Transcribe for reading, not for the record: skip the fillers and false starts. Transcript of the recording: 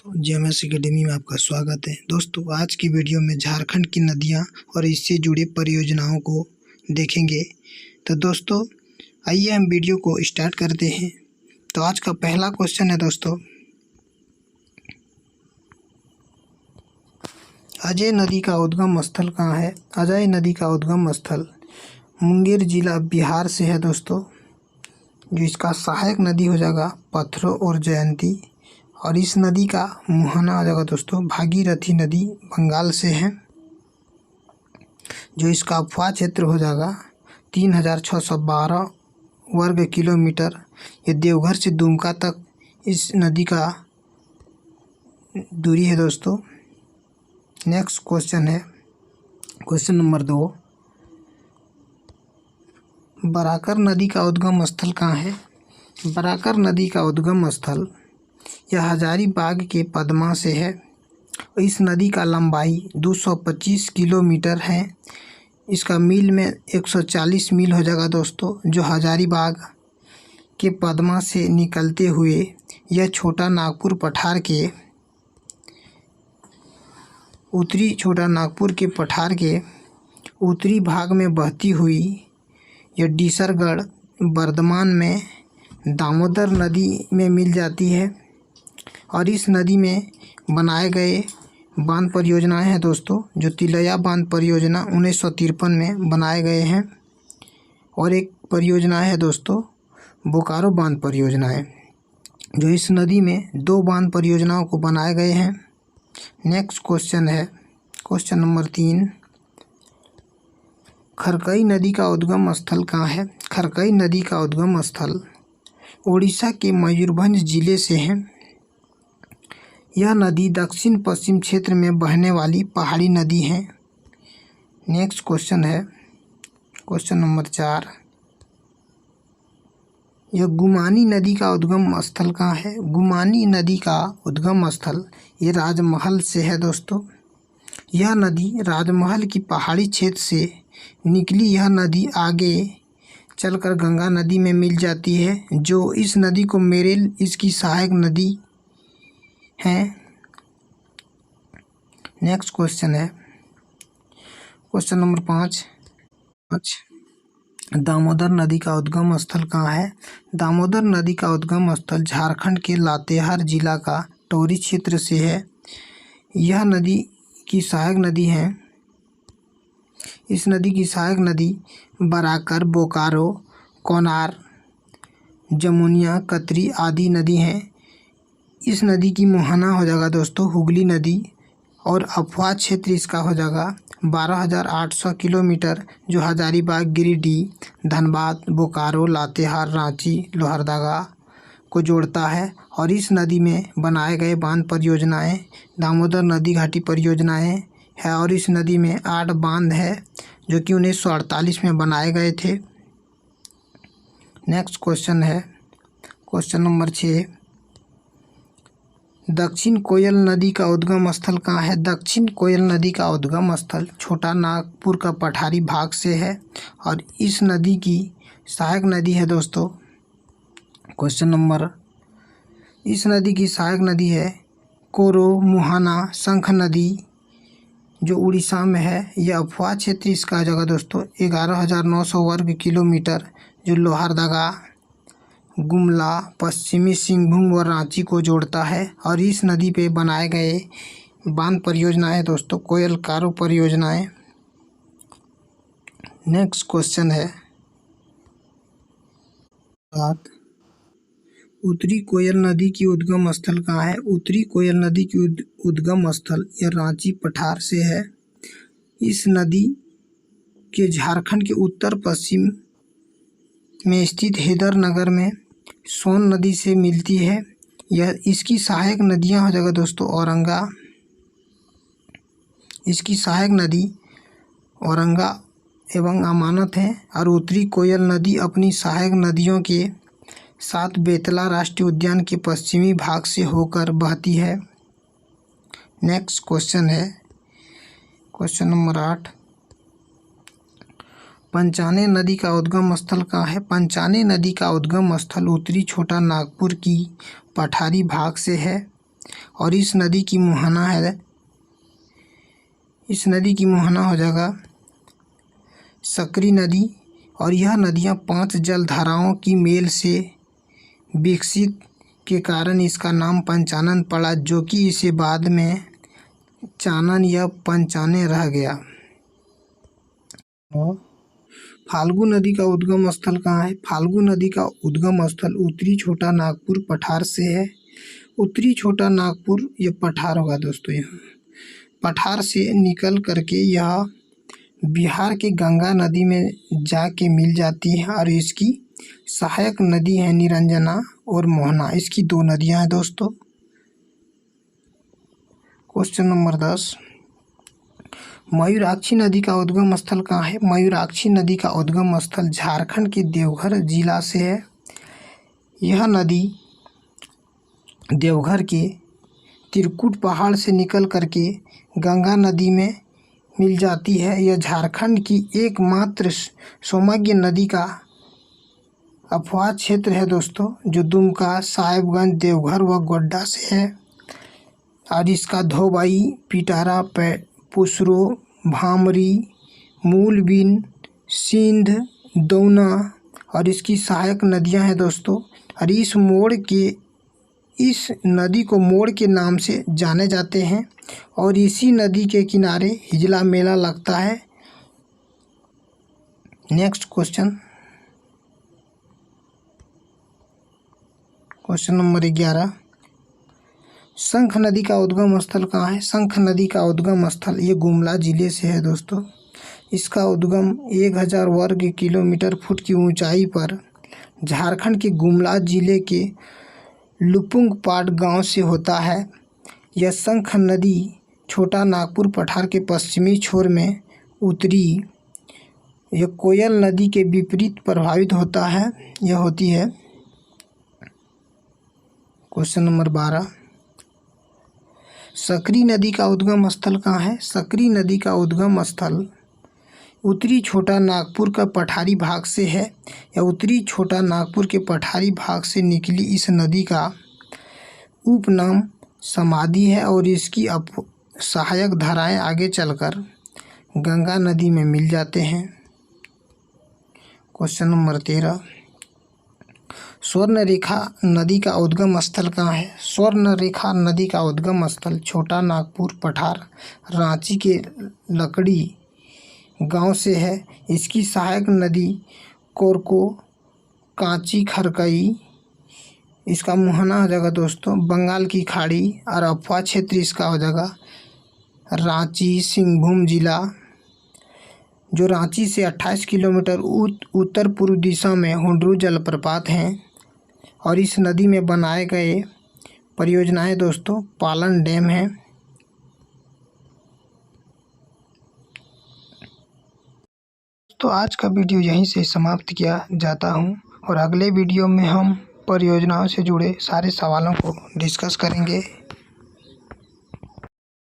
JMS academy में आपका स्वागत है। दोस्तों, आज की वीडियो में झारखंड की नदियां और इससे जुड़े परियोजनाओं को देखेंगे। तो दोस्तों, आइए हम वीडियो को स्टार्ट करते हैं। तो आज का पहला क्वेश्चन है दोस्तों, अजय नदी का उद्गम स्थल कहाँ है? अजय नदी का उद्गम स्थल मुंगेर जिला बिहार से है दोस्तों। जो इसका सहायक नदी हो जाएगा पत्थरों और जयंती, और इस नदी का मुहाना हो जाएगा दोस्तों भागीरथी नदी बंगाल से है। जो इसका अफवाह क्षेत्र हो जाएगा 3612 वर्ग किलोमीटर। ये देवघर से दुमका तक इस नदी का दूरी है दोस्तों। नेक्स्ट क्वेश्चन है क्वेश्चन नंबर 2, बराकर नदी का उद्गम स्थल कहाँ है? बराकर नदी का उद्गम स्थल यह हजारीबाग के पद्मा से है। इस नदी का लंबाई 225 किलोमीटर है। इसका मील में 140 मील हो जाएगा दोस्तों। जो हजारीबाग के पद्मा से निकलते हुए यह छोटा नागपुर पठार के उत्तरी भाग में बहती हुई यह डीसरगढ़ वर्धमान में दामोदर नदी में मिल जाती है। और इस नदी में बनाए गए बांध परियोजनाएं हैं दोस्तों। जो तिलैया बांध परियोजना 1953 में बनाए गए हैं, और एक परियोजना है दोस्तों बोकारो बांध परियोजना है। जो इस नदी में 2 बांध परियोजनाओं को बनाए गए हैं। नेक्स्ट क्वेश्चन है क्वेश्चन नंबर 3, खरकई नदी का उद्गम स्थल कहाँ है? खरकई नदी का उद्गम स्थल उड़ीसा के मयूरभंज जिले से है। यह नदी दक्षिण पश्चिम क्षेत्र में बहने वाली पहाड़ी नदी है। नेक्स्ट क्वेश्चन है क्वेश्चन नंबर 4, यह गुमानी नदी का उद्गम स्थल कहाँ है? गुमानी नदी का उद्गम स्थल ये राजमहल से है दोस्तों। यह नदी राजमहल की पहाड़ी क्षेत्र से निकली यह नदी आगे चलकर गंगा नदी में मिल जाती है। जो इस नदी को मेरेल इसकी सहायक नदी है। नेक्स्ट क्वेश्चन है क्वेश्चन नंबर 5, दामोदर नदी का उद्गम स्थल कहाँ है? दामोदर नदी का उद्गम स्थल झारखंड के लातेहार जिला का टोरी क्षेत्र से है। यह नदी की सहायक नदी है। इस नदी की सहायक नदी बराकर, बोकारो, कोनार, जमुनिया, कतरी आदि नदी हैं। इस नदी की मुहाना हो जाएगा दोस्तों हुगली नदी, और अफवाह क्षेत्र इसका हो जाएगा 12,800 किलोमीटर। जो हजारीबाग, गिरिडीह, धनबाद, बोकारो, लातेहार, रांची, लोहरदगा को जोड़ता है। और इस नदी में बनाए गए बांध परियोजनाएं दामोदर नदी घाटी परियोजनाएं है। और इस नदी में 8 बांध है जो कि 1948 में बनाए गए थे। नेक्स्ट क्वेश्चन है क्वेश्चन नंबर 6, दक्षिण कोयल नदी का उद्गम स्थल कहाँ है? दक्षिण कोयल नदी का उद्गम स्थल छोटा नागपुर का पठारी भाग से है। और इस नदी की सहायक नदी है दोस्तों इस नदी की सहायक नदी है कोरो, मुहाना, शंख नदी जो उड़ीसा में है। यह अफवाह क्षेत्र इसका जगह दोस्तों 11,900 वर्ग किलोमीटर। जो लोहरदगा, गुमला, पश्चिमी सिंहभूम व रांची को जोड़ता है। और इस नदी पे बनाए गए बांध परियोजनाएं दोस्तों कोयल कारो परियोजनाएं। नेक्स्ट क्वेश्चन है उत्तरी कोयल नदी की उद्गम स्थल कहाँ है? उत्तरी कोयल नदी की उद्गम स्थल यह रांची पठार से है। इस नदी के झारखंड के उत्तर पश्चिम में स्थित हैदर नगर में सोन नदी से मिलती है। यह इसकी सहायक नदियां हो जाएगा दोस्तों इसकी सहायक नदी औरंगा एवं अमानत है। और उत्तरी कोयल नदी अपनी सहायक नदियों के साथ बेतला राष्ट्रीय उद्यान के पश्चिमी भाग से होकर बहती है। नेक्स्ट क्वेश्चन है क्वेश्चन नंबर 8, पंचाने नदी का उद्गम स्थल कहाँ है? पंचाने नदी का उद्गम स्थल उत्तरी छोटा नागपुर की पठारी भाग से है। और इस नदी की मुहाना है, इस नदी की मुहाना हो जाएगा सकरी नदी। और यह नदियाँ 5 जलधाराओं की मेल से विकसित के कारण इसका नाम पंचानन पड़ा, जो कि इसे बाद में चानन या पंचाने रह गया। फाल्गु नदी का उद्गम स्थल कहाँ है? फाल्गु नदी का उद्गम स्थल उत्तरी छोटा नागपुर पठार से है। उत्तरी छोटा नागपुर ये पठार होगा दोस्तों। यहाँ पठार से निकल करके यह बिहार की गंगा नदी में जाके मिल जाती है और इसकी सहायक नदी है निरंजना और मोहना। इसकी 2 नदियां हैं दोस्तों। क्वेश्चन नंबर 10, मयूराक्षी नदी का उद्गम स्थल कहाँ है? मयूराक्षी नदी का उद्गम स्थल झारखंड के देवघर जिला से है। यह नदी देवघर के त्रिकुट पहाड़ से निकल करके गंगा नदी में मिल जाती है। यह झारखंड की एकमात्र सौम्य नदी का अपवाह क्षेत्र है दोस्तों, जो दुमका, साहेबगंज, देवघर व गोड्डा से है। और इसका धोबाई, पिटारा, पुसरो, भामरी, मूलबिन, सिंध, दौना और इसकी सहायक नदियां हैं दोस्तों। और इस नदी को मोड़ के नाम से जाने जाते हैं। और इसी नदी के किनारे हिजला मेला लगता है। नेक्स्ट क्वेश्चन, क्वेश्चन नंबर 11, शंख नदी का उद्गम स्थल कहाँ है? शंख नदी का उद्गम स्थल ये गुमला जिले से है दोस्तों। इसका उद्गम 1000 वर्ग किलोमीटर फुट की ऊंचाई पर झारखंड के गुमला जिले के लुपुंगपाट गांव से होता है। यह शंख नदी छोटा नागपुर पठार के पश्चिमी छोर में उत्तरी यह कोयल नदी के विपरीत प्रभावित होता है, यह होती है। क्वेश्चन नंबर 12, सकरी नदी का उद्गम स्थल कहाँ है? सकरी नदी का उद्गम स्थल उत्तरी छोटा नागपुर का पठारी भाग से है। या उत्तरी छोटा नागपुर के पठारी भाग से निकली इस नदी का उपनाम समाधि है और इसकी सहायक धाराएं आगे चलकर गंगा नदी में मिल जाते हैं। क्वेश्चन नंबर 13, स्वर्णरेखा नदी का उद्गम स्थल कहाँ है? स्वर्णरेखा नदी का उद्गम स्थल छोटा नागपुर पठार रांची के लकड़ी गांव से है। इसकी सहायक नदी कोरको, कांची, खरकई, इसका मुहाना हो जाएगा दोस्तों बंगाल की खाड़ी। और अपवाह क्षेत्र इसका हो जाएगा रांची, सिंहभूम जिला, जो रांची से 28 किलोमीटर उत्तर पूर्व दिशा में हुंडरू जलप्रपात हैं। और इस नदी में बनाए गए परियोजनाएं दोस्तों पालन डैम है। तो आज का वीडियो यहीं से समाप्त किया जाता हूं और अगले वीडियो में हम परियोजनाओं से जुड़े सारे सवालों को डिस्कस करेंगे।